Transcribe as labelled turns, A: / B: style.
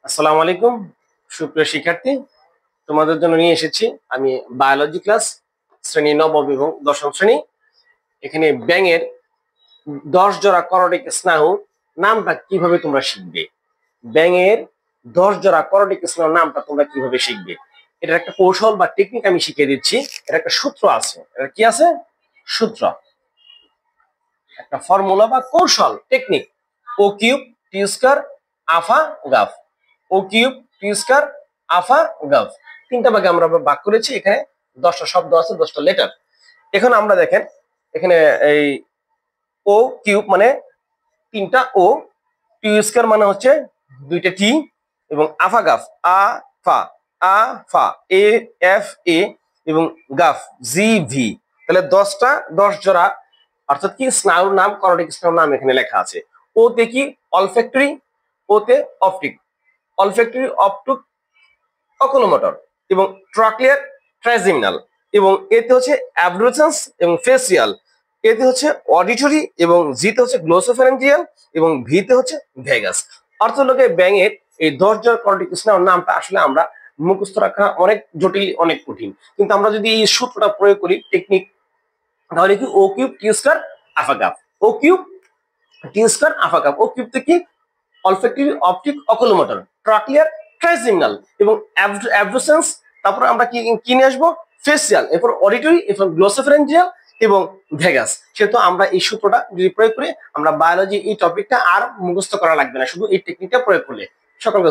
A: আসসালামু আলাইকুম সুপ্রিয় শিক্ষার্থী, তোমাদের জন্য নিয়ে এসেছি আমি বায়োলজি ক্লাস শ্রেণী নবম এবং দশম শ্রেণী। এখানে ব্যাঙের 10 জোড়া করটিক স্নায়ু নামটা কিভাবে তোমরা শিখবে। ব্যাঙের 10 জোড়া করটিক স্নায়ু নামটা তোমরা কিভাবে শিখবে, এটার একটা কৌশল বা টেকনিক আমি শিখিয়ে দিচ্ছি। এটা একটা সূত্র আছে, এটা কি আছে? সূত্র, একটা ফর্মুলা বা কৌশল টেকনিক। ও কিউব টি স্কয়ার আফা গাফ, ও কিউব টি স্কয়ার আফা গাফ, তিনটা ভাগে আমরা ভাগ করেছি। এখানে 10টা শব্দ আছে, 10টা লেটার। এখন আমরা দেখেন এখানে এই ও কিউব মানে তিনটা ও, টি স্কয়ার মানে হচ্ছে দুইটা টি, এবং আফা গাফ আ ফা, আ ফা এ এফ এ এবং গাফ জি ভি। তাহলে 10 জোড়া অর্থাৎ কি স্নায়ুর নাম, করটিক স্নায়ুর নাম এখানে লেখা আছে। ওতে কি অলফ্যাক্টরি, ওতে অপটিক, অলফ্যাক্টরি অপটুক অকুলোমোটর, এবং ট্রাকিয়ার ট্রাইজেমিনাল, এবং এতে হচ্ছে অ্যাবডুসেন্স এবং ফেসিয়াল, এতে হচ্ছে অডিটরি, এবং জিতে হচ্ছে গ্লোসোফারেঞ্জিয়াল, এবং ভিতে হচ্ছে ভেগাস। অর্থ লোকে ব্যাঙের এই 10 জোড়া করটিক স্নায়ুর নামটা আসলে আমরা মুখস্থ রাখা অনেক জটিল, অনেক কঠিন। কিন্তু আমরা যদি এই সূত্রটা প্রয়োগ করি টেকনিক, তাহলে কি ও কিউব টি স্কয়ার আফা গাফ, ও কিউব টি স্কয়ার আফা গাফ। ও কিউব থেকে অলফ্যাক্টরি অপটিক অকুলোমোটর, ট্রাকিয়ার ট্রাইজেমিনাল, এবং অ্যাবডুসেন্স। তারপর আমরা কি কি নিয়ে আসবো? ফেসিয়াল, এরপর অডিটরি, এরপর গ্লোসোফারেঞ্জিয়াল এবং ভেগাস। সেহেতু আমরা এই সূত্রটা যদি প্রয়োগ করি, আমরা বায়োলজি এই টপিকটা আর মুখস্থ করা লাগবে না, শুধু এই টেকনিকটা প্রয়োগ করলে। সকলকে